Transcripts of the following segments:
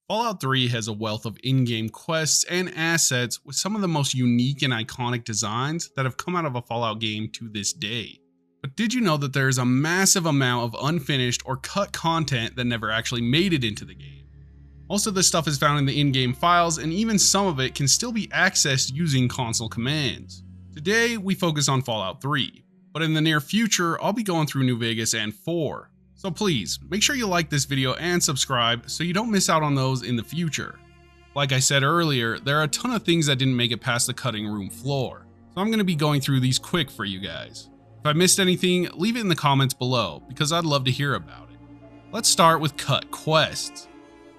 Fallout 3 has a wealth of in-game quests and assets with some of the most unique and iconic designs that have come out of a Fallout game to this day. But did you know that there is a massive amount of unfinished or cut content that never actually made it into the game? Most of this stuff is found in the in-game files, and even some of it can still be accessed using console commands. Today, we focus on Fallout 3, but in the near future, I'll be going through New Vegas and 4. So please, make sure you like this video and subscribe so you don't miss out on those in the future. Like I said earlier, there are a ton of things that didn't make it past the cutting room floor, so I'm going to be going through these quick for you guys. If I missed anything, leave it in the comments below because I'd love to hear about it. Let's start with cut quests.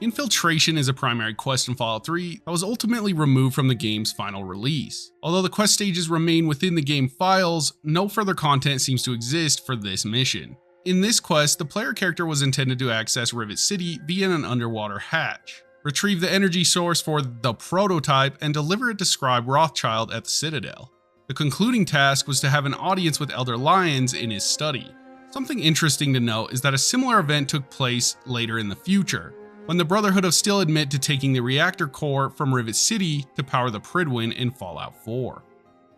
Infiltration is a primary quest in Fallout 3 that was ultimately removed from the game's final release. Although the quest stages remain within the game files, no further content seems to exist for this mission. In this quest, the player character was intended to access Rivet City via an underwater hatch, retrieve the energy source for the prototype, and deliver it to Scribe Rothschild at the Citadel. The concluding task was to have an audience with Elder Lyons in his study. Something interesting to note is that a similar event took place later in the future, when the Brotherhood of Steel admit to taking the reactor core from Rivet City to power the Prydwen in Fallout 4.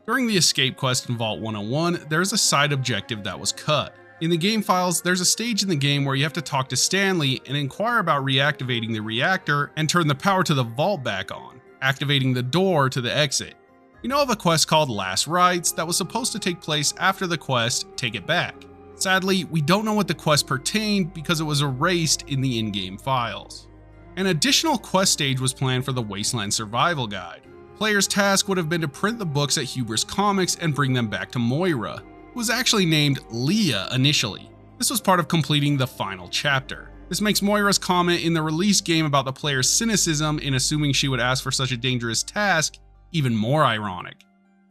During the escape quest in Vault 101, there is a side objective that was cut. In the game files, there's a stage in the game where you have to talk to Stanley and inquire about reactivating the reactor and turn the power to the vault back on, activating the door to the exit. We know of a quest called Last Rites that was supposed to take place after the quest Take It Back. Sadly, we don't know what the quest pertained because it was erased in the in-game files. An additional quest stage was planned for the Wasteland Survival Guide. The player's task would have been to print the books at Hubris Comics and bring them back to Moira, who was actually named Leah initially. This was part of completing the final chapter. This makes Moira's comment in the release game about the player's cynicism in assuming she would ask for such a dangerous task even more ironic.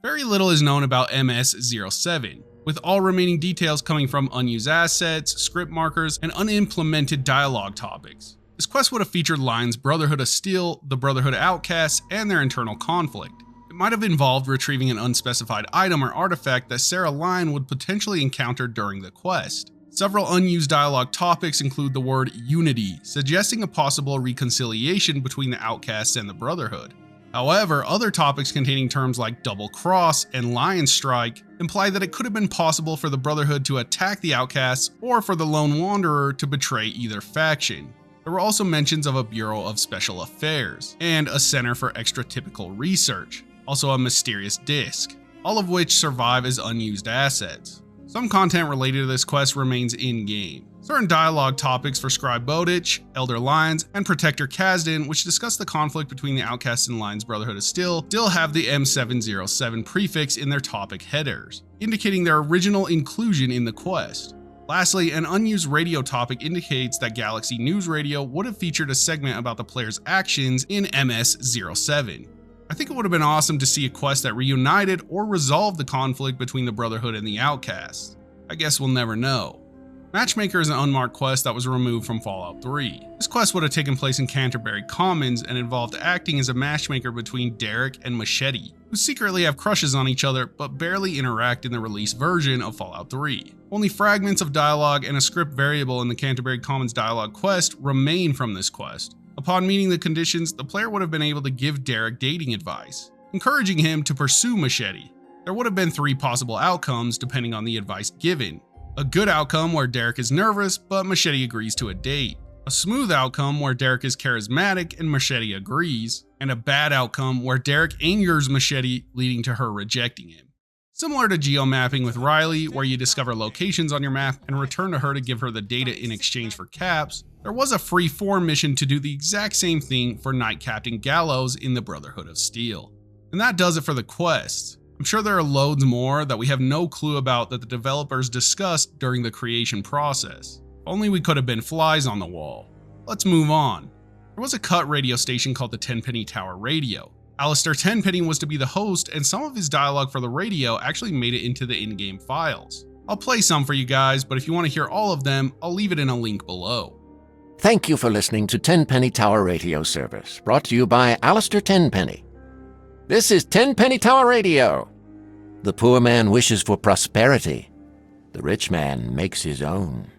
Very little is known about MS-07, with all remaining details coming from unused assets, script markers, and unimplemented dialogue topics. This quest would have featured Lyon's Brotherhood of Steel, the Brotherhood of Outcasts, and their internal conflict. It might have involved retrieving an unspecified item or artifact that Sarah Lyon would potentially encounter during the quest. Several unused dialogue topics include the word unity, suggesting a possible reconciliation between the Outcasts and the Brotherhood. However, other topics containing terms like double cross and lion strike imply that it could have been possible for the Brotherhood to attack the Outcasts or for the Lone Wanderer to betray either faction. There were also mentions of a Bureau of Special Affairs and a Center for Extratypical Research, also a mysterious disc, all of which survive as unused assets. Some content related to this quest remains in-game. Certain dialogue topics for Scribe Bowditch, Elder Lyons, and Protector Kasdan, which discuss the conflict between the Outcasts and Lyons Brotherhood of Steel, still have the M707 prefix in their topic headers, indicating their original inclusion in the quest. Lastly, an unused radio topic indicates that Galaxy News Radio would have featured a segment about the player's actions in MS-07. I think it would have been awesome to see a quest that reunited or resolved the conflict between the Brotherhood and the Outcasts. I guess we'll never know. Matchmaker is an unmarked quest that was removed from Fallout 3. This quest would have taken place in Canterbury Commons and involved acting as a matchmaker between Derek and Machete, who secretly have crushes on each other but barely interact in the release version of Fallout 3. Only fragments of dialogue and a script variable in the Canterbury Commons dialogue quest remain from this quest. Upon meeting the conditions, the player would have been able to give Derek dating advice, encouraging him to pursue Machete. There would have been 3 possible outcomes depending on the advice given. A good outcome where Derek is nervous, but Machete agrees to a date. A smooth outcome where Derek is charismatic and Machete agrees. And a bad outcome where Derek angers Machete, leading to her rejecting him. Similar to geomapping with Riley, where you discover locations on your map and return to her to give her the data in exchange for caps, there was a free-form mission to do the exact same thing for Knight Captain Gallows in the Brotherhood of Steel. And that does it for the quests. I'm sure there are loads more that we have no clue about that the developers discussed during the creation process. If only we could have been flies on the wall. Let's move on. There was a cut radio station called the Tenpenny Tower Radio. Alistair Tenpenny was to be the host, and some of his dialogue for the radio actually made it into the in-game files. I'll play some for you guys, but if you want to hear all of them, I'll leave it in a link below. Thank you for listening to Tenpenny Tower Radio Service, brought to you by Alistair Tenpenny. This is Tenpenny Tower Radio. The poor man wishes for prosperity. The rich man makes his own.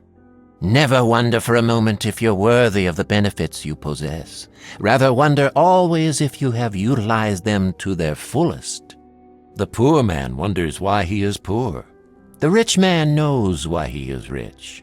Never wonder for a moment if you're worthy of the benefits you possess. Rather wonder always if you have utilized them to their fullest. The poor man wonders why he is poor. The rich man knows why he is rich.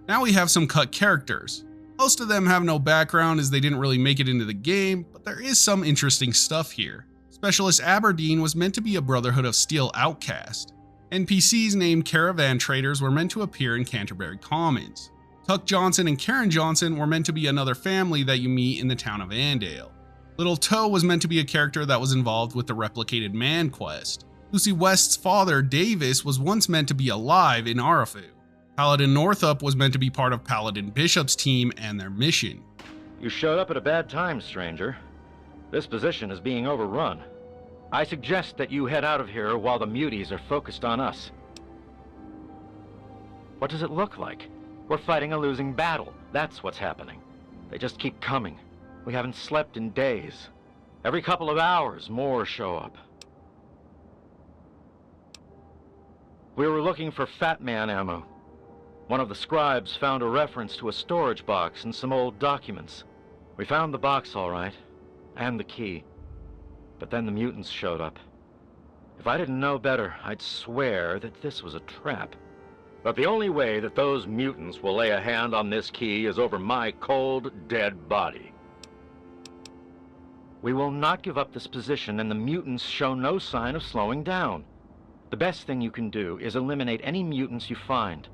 Now we have some cut characters. Most of them have no background as they didn't really make it into the game, but there is some interesting stuff here. Specialist Aberdeen was meant to be a Brotherhood of Steel outcast. NPCs named Caravan Traders were meant to appear in Canterbury Commons. Tuck Johnson and Karen Johnson were meant to be another family that you meet in the town of Andale. Little Toe was meant to be a character that was involved with the Replicated Man quest. Lucy West's father, Davis, was once meant to be alive in Arafu. Paladin Northup was meant to be part of Paladin Bishop's team and their mission. You showed up at a bad time, stranger. This position is being overrun. I suggest that you head out of here while the muties are focused on us. What does it look like? We're fighting a losing battle. That's what's happening. They just keep coming. We haven't slept in days. Every couple of hours, more show up. We were looking for Fat Man ammo. One of the scribes found a reference to a storage box and some old documents. We found the box all right, and the key. But then the mutants showed up. If I didn't know better, I'd swear that this was a trap. But the only way that those mutants will lay a hand on this key is over my cold, dead body. We will not give up this position, and the mutants show no sign of slowing down. The best thing you can do is eliminate any mutants you find.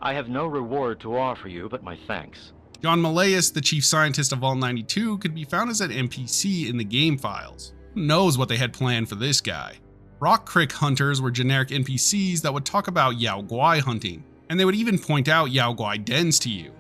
I have no reward to offer you but my thanks. John Malaeus, the chief scientist of Vault 92, could be found as an NPC in the game files. Who knows what they had planned for this guy? Rock Crick hunters were generic NPCs that would talk about Yao Guai hunting, and they would even point out Yao Guai dens to you.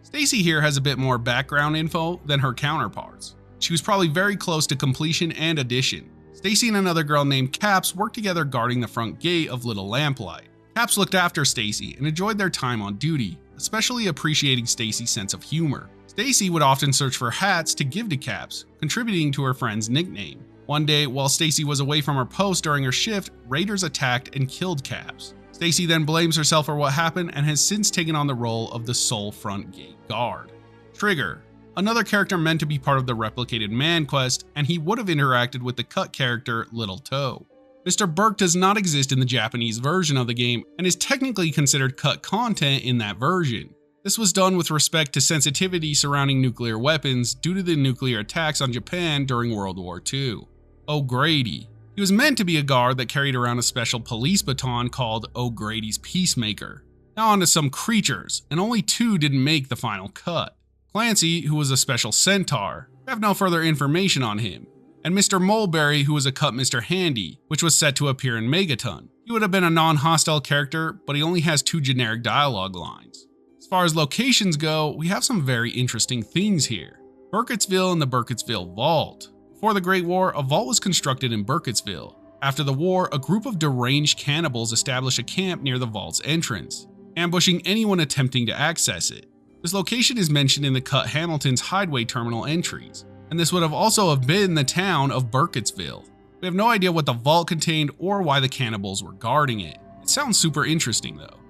Stacy here has a bit more background info than her counterparts. She was probably very close to completion and addition. Stacy and another girl named Caps worked together guarding the front gate of Little Lamplight. Caps looked after Stacy and enjoyed their time on duty, especially appreciating Stacy's sense of humor. Stacy would often search for hats to give to Caps, contributing to her friend's nickname. One day, while Stacy was away from her post during her shift, raiders attacked and killed Caps. Stacy then blames herself for what happened and has since taken on the role of the sole front gate guard. Trigger, another character meant to be part of the Replicated Man quest, and he would have interacted with the cut character Little Toe. Mr. Burke does not exist in the Japanese version of the game and is technically considered cut content in that version. This was done with respect to sensitivity surrounding nuclear weapons due to the nuclear attacks on Japan during World War II. O'Grady. He was meant to be a guard that carried around a special police baton called O'Grady's Peacemaker. Now on to some creatures, and only 2 didn't make the final cut. Clancy, who was a special centaur, we have no further information on him, and Mr. Mulberry, who was a cut Mr. Handy, which was set to appear in Megaton. He would have been a non-hostile character, but he only has 2 generic dialogue lines. As far as locations go, we have some very interesting things here. Burkittsville and the Burkittsville Vault. Before the Great War, a vault was constructed in Burkittsville. After the war, a group of deranged cannibals established a camp near the vault's entrance, ambushing anyone attempting to access it. This location is mentioned in the Cut Hamilton's Hideaway Terminal entries, and this would have also been the town of Burkittsville. We have no idea what the vault contained or why the cannibals were guarding it. It sounds super interesting though.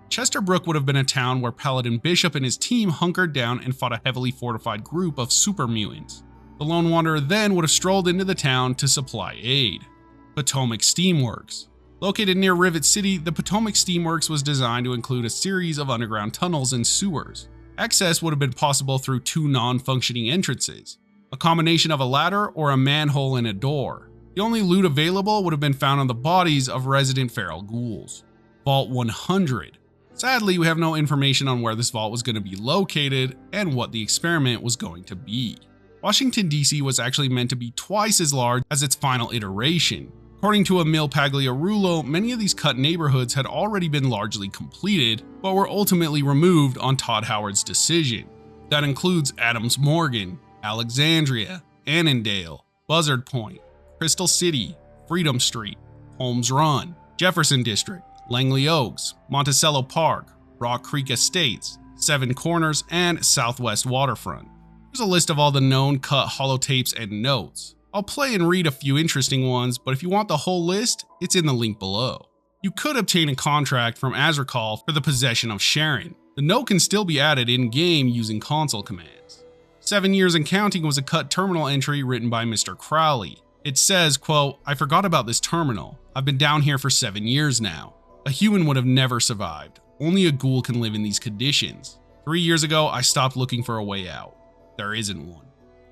Chesterbrook would have been a town where Paladin Bishop and his team hunkered down and fought a heavily fortified group of super mutants. The Lone Wanderer then would have strolled into the town to supply aid. Potomac Steamworks. Located near Rivet City, the Potomac Steamworks was designed to include a series of underground tunnels and sewers. Access would have been possible through 2 non-functioning entrances, a combination of a ladder or a manhole and a door. The only loot available would have been found on the bodies of resident feral ghouls. Vault 100. Sadly, we have no information on where this vault was going to be located and what the experiment was going to be. Washington, D.C. was actually meant to be twice as large as its final iteration. According to Emil Pagliarulo, many of these cut neighborhoods had already been largely completed, but were ultimately removed on Todd Howard's decision. That includes Adams Morgan, Alexandria, Annandale, Buzzard Point, Crystal City, Freedom Street, Holmes Run, Jefferson District, Langley Oaks, Monticello Park, Rock Creek Estates, Seven Corners, and Southwest Waterfront. Here's a list of all the known cut holotapes and notes. I'll play and read a few interesting ones, but if you want the whole list, it's in the link below. You could obtain a contract from Azrakal for the possession of Sharon. The note can still be added in-game using console commands. 7 years and counting was a cut terminal entry written by Mr. Crowley. It says, quote, "I forgot about this terminal. I've been down here for 7 years now. A human would have never survived. Only a ghoul can live in these conditions. 3 years ago, I stopped looking for a way out. There isn't one."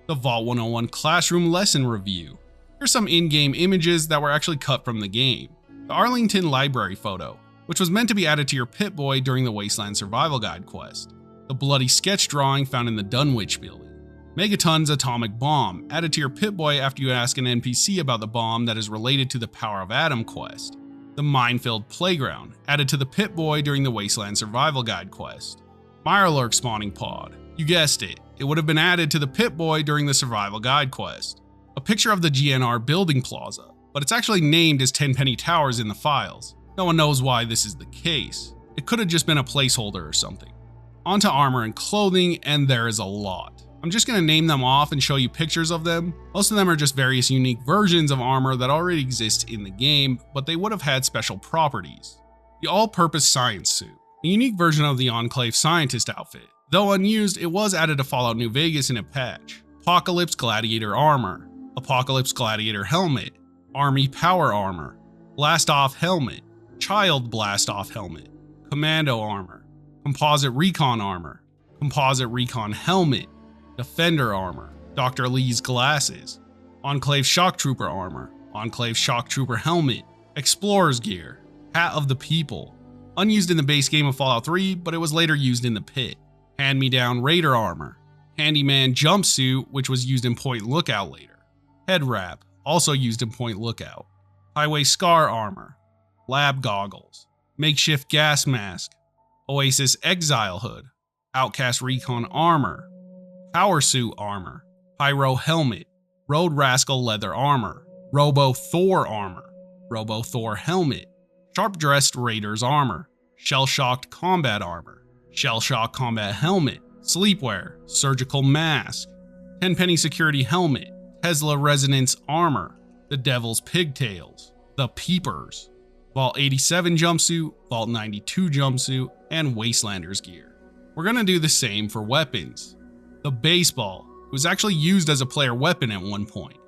The Vault 101 Classroom Lesson Review. Here's some in-game images that were actually cut from the game. The Arlington Library photo, which was meant to be added to your Pip-Boy during the Wasteland Survival Guide quest. The bloody sketch drawing found in the Dunwich building. Megaton's atomic bomb, added to your Pip-Boy after you ask an NPC about the bomb that is related to the Power of Atom quest. The Minefield Playground, added to the Pip-Boy during the Wasteland Survival Guide quest. Mirelurk spawning pod. You guessed it, it would have been added to the Pip-Boy during the Survival Guide quest. A picture of the GNR building plaza, but it's actually named as Tenpenny Towers in the files. No one knows why this is the case. It could have just been a placeholder or something. Onto armor and clothing, and there is a lot. I'm just going to name them off and show you pictures of them. Most of them are just various unique versions of armor that already exist in the game, but they would have had special properties. The all-purpose science suit, a unique version of the Enclave scientist outfit. Though unused, it was added to Fallout New Vegas in a patch. Apocalypse Gladiator armor, Apocalypse Gladiator helmet, Army Power armor, Blast Off helmet, Child Blast Off helmet, Commando armor, Composite Recon armor, Composite Recon helmet, Defender armor, Dr. Lee's glasses, Enclave Shock Trooper armor, Enclave Shock Trooper helmet, Explorer's gear, Hat of the People, unused in the base game of Fallout 3, but it was later used in the pit. Hand-me-down Raider armor, Handyman jumpsuit, which was used in Point Lookout later. Head wrap, also used in Point Lookout. Highway Scar armor, Lab goggles, Makeshift gas mask, Oasis Exile hood, Outcast Recon armor, Power suit armor, Pyro helmet, Road Rascal leather armor, Robo Thor armor, Robo Thor helmet, Sharp dressed Raiders armor, Shell shocked combat armor, Shell shock combat helmet, sleepwear, surgical mask, Tenpenny security helmet, Tesla resonance armor, the Devil's pigtails, the Peepers, Vault 87 jumpsuit, Vault 92 jumpsuit, and Wastelander's gear. We're gonna do the same for weapons. The baseball, it was actually used as a player weapon at one point.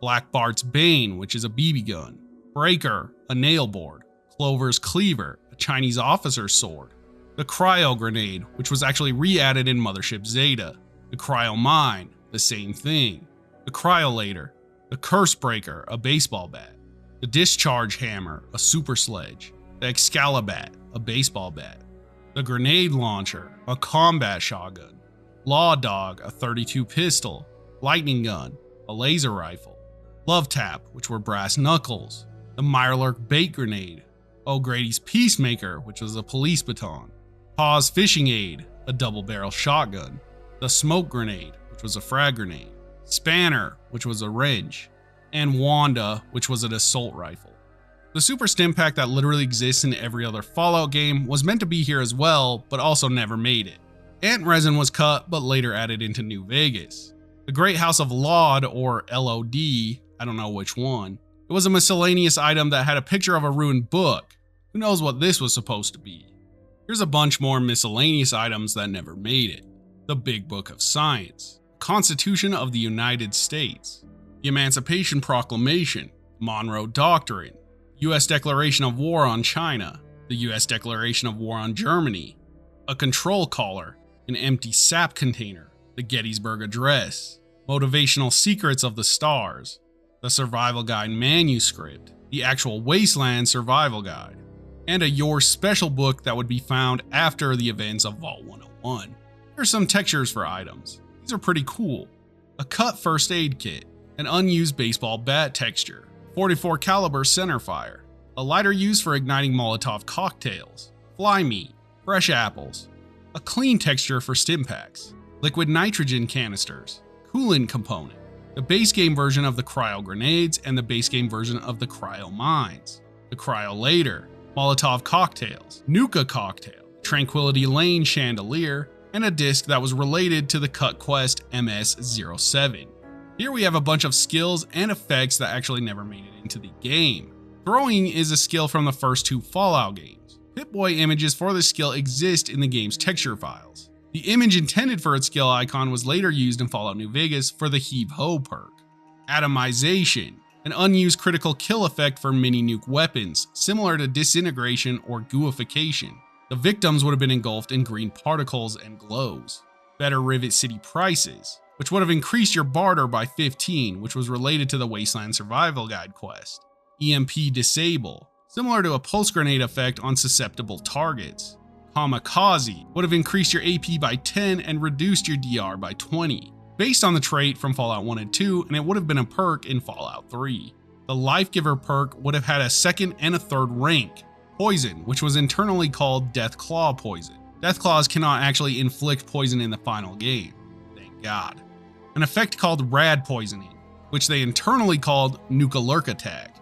Black Bart's Bane, which is a BB gun. Breaker, a nail board. Clover's Cleaver, a Chinese officer's sword. The Cryo Grenade, which was actually re-added in Mothership Zeta. The Cryo Mine, the same thing. The Cryolator. The Curse Breaker, a baseball bat. The Discharge Hammer, a super sledge. The Excalibat, a baseball bat. The Grenade Launcher, a combat shotgun. Law Dog, a 32 pistol. Lightning Gun, a laser rifle. Love Tap, which were brass knuckles. The Mirelurk Bait Grenade. O'Grady's Peacemaker, which was a police baton. Paw's Fishing Aid, a double-barrel shotgun. The Smoke Grenade, which was a frag grenade. Spanner, which was a wrench. And Wanda, which was an assault rifle. The super stim pack that literally exists in every other Fallout game was meant to be here as well, but also never made it. Ant resin was cut, but later added into New Vegas. The Great House of Laud, or LOD, I don't know which one. It was a miscellaneous item that had a picture of a ruined book. Who knows what this was supposed to be? Here's a bunch more miscellaneous items that never made it. The Big Book of Science, Constitution of the United States, the Emancipation Proclamation, Monroe Doctrine, U.S. Declaration of War on China, the U.S. Declaration of War on Germany, a control collar, an empty sap container, the Gettysburg Address, Motivational Secrets of the Stars, the Survival Guide manuscript, the actual Wasteland Survival Guide, and a Your Special book that would be found after the events of Vault 101. Here's some textures for items. These are pretty cool. A cut first aid kit, an unused baseball bat texture, 44 caliber centerfire, a lighter used for igniting Molotov cocktails, fly meat, fresh apples, a clean texture for stim packs, liquid nitrogen canisters, coolant component, the base game version of the cryo grenades and the base game version of the cryo mines, the Cryolator, Molotov cocktails, Nuka cocktail, Tranquility Lane chandelier, and a disc that was related to the cut quest MS-07. Here we have a bunch of skills and effects that actually never made it into the game. Throwing is a skill from the first two Fallout games. Pip-Boy images for this skill exist in the game's texture files. The image intended for its skill icon was later used in Fallout New Vegas for the Heave-Ho perk. Atomization, an unused critical kill effect for mini-nuke weapons, similar to disintegration or gooification. The victims would have been engulfed in green particles and glows. Better Rivet City prices, which would have increased your barter by 15, which was related to the Wasteland Survival Guide quest. EMP Disable, similar to a pulse grenade effect on susceptible targets. Kamikaze would have increased your AP by 10 and reduced your DR by 20, based on the trait from Fallout 1 and 2, and it would have been a perk in Fallout 3. The Life Giver perk would have had a second and a third rank. Poison, which was internally called Death Claw Poison. Death Claws cannot actually inflict poison in the final game. Thank God. An effect called Rad Poisoning, which they internally called Nuka-Lurk Attack.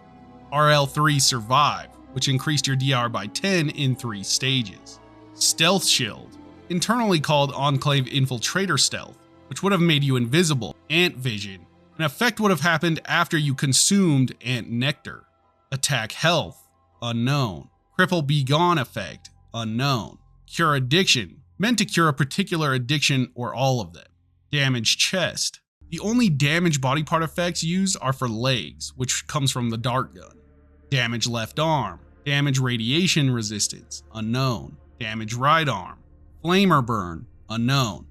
RL3 Survive, which increased your DR by 10 in 3 stages. Stealth Shield, internally called Enclave Infiltrator Stealth, which would have made you invisible. Ant Vision, an effect would have happened after you consumed Ant Nectar. Attack Health, unknown. Cripple Be Gone effect, unknown. Cure Addiction, meant to cure a particular addiction or all of them. Damage Chest. The only damage body part effects used are for legs, which comes from the dart gun. Damage Left Arm. Damage Radiation Resistance, unknown. Damage Right Arm. Flamer Burn, unknown.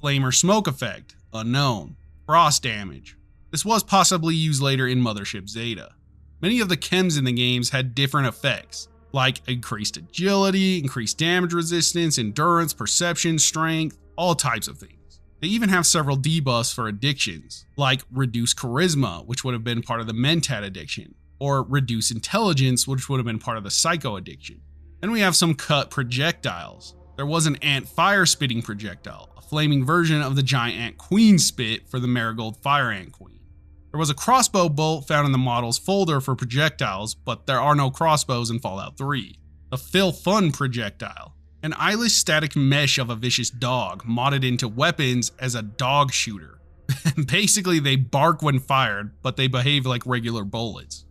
Flamer Smoke effect, unknown. Frost Damage. This was possibly used later in Mothership Zeta. Many of the chems in the games had different effects, like increased agility, increased damage resistance, endurance, perception, strength, all types of things. They even have several debuffs for addictions, like reduce charisma, which would have been part of the Mentat addiction, or reduce intelligence, which would have been part of the Psycho addiction. Then we have some cut projectiles. There was an ant fire spitting projectile, a flaming version of the giant ant queen spit for the Marigold Fire Ant Queen. There was a crossbow bolt found in the models folder for projectiles, but there are no crossbows in Fallout 3. The Phil Fun projectile, an eyeless static mesh of a vicious dog modded into weapons as a dog shooter. Basically, they bark when fired, but they behave like regular bullets.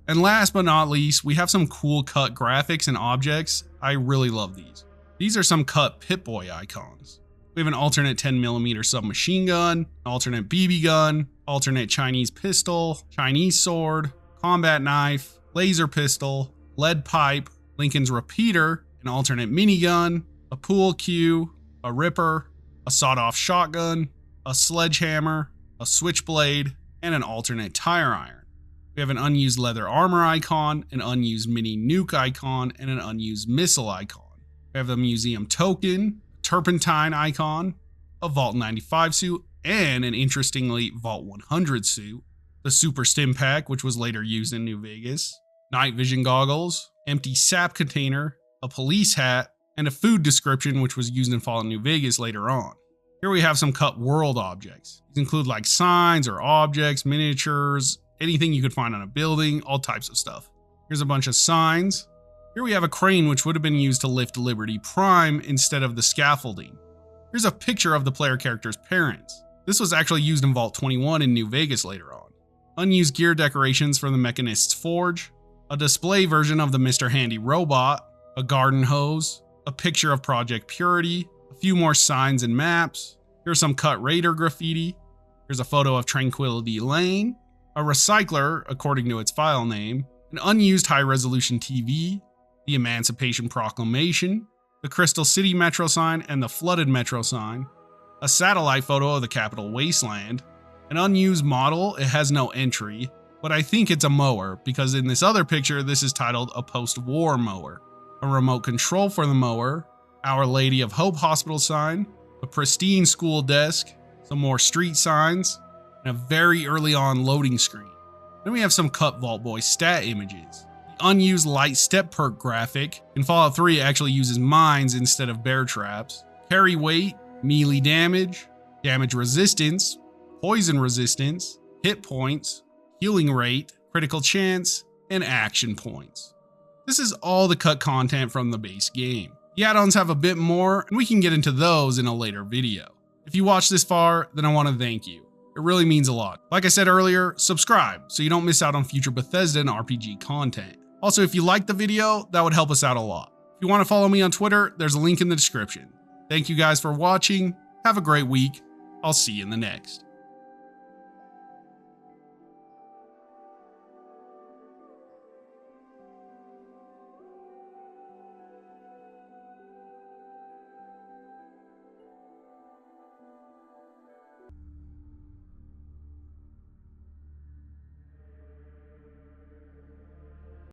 And last but not least, we have some cool cut graphics and objects. I really love these. These are some cut Pip-Boy icons. We have an alternate 10mm submachine gun, an alternate BB gun, alternate Chinese pistol, Chinese sword, combat knife, laser pistol, lead pipe, Lincoln's repeater, an alternate minigun, a pool cue, a ripper, a sawed-off shotgun, a sledgehammer, a switchblade, and an alternate tire iron. We have an unused leather armor icon, an unused mini nuke icon, and an unused missile icon. We have the museum token, turpentine icon, a Vault 95 suit, and an interestingly Vault 100 suit, the Super Stim Pack, which was later used in New Vegas, night vision goggles, empty sap container, a police hat, and a food description which was used in Fallout New Vegas later on. Here we have some cut world objects. These include like signs or objects, miniatures, anything you could find on a building, all types of stuff. Here's a bunch of signs. Here we have a crane which would have been used to lift Liberty Prime instead of the scaffolding. Here's a picture of the player character's parents. This was actually used in Vault 21 in New Vegas later on. Unused gear decorations for the Mechanist's Forge, a display version of the Mr. Handy robot, a garden hose, a picture of Project Purity, a few more signs and maps. Here's some cut Raider graffiti. Here's a photo of Tranquility Lane, a recycler according to its file name, an unused high-resolution TV, the Emancipation Proclamation, the Crystal City Metro sign and the Flooded Metro sign, a satellite photo of the Capital Wasteland, an unused model. It has no entry, but I think it's a mower because in this other picture this is titled a post-war mower, a remote control for the mower, Our Lady of Hope Hospital sign, a pristine school desk, some more street signs, and a very early on loading screen. Then we have some cut Vault Boy stat images. The unused light step perk graphic in Fallout 3 actually uses mines instead of bear traps. Carry weight, melee damage, damage resistance, poison resistance, hit points, healing rate, critical chance, and action points. This is all the cut content from the base game. The add-ons have a bit more, and we can get into those in a later video. If you watched this far, then I want to thank you. It really means a lot. Like I said earlier, subscribe so you don't miss out on future Bethesda and RPG content. Also, if you liked the video, that would help us out a lot. If you want to follow me on Twitter, there's a link in the description. Thank you guys for watching. Have a great week. I'll see you in the next.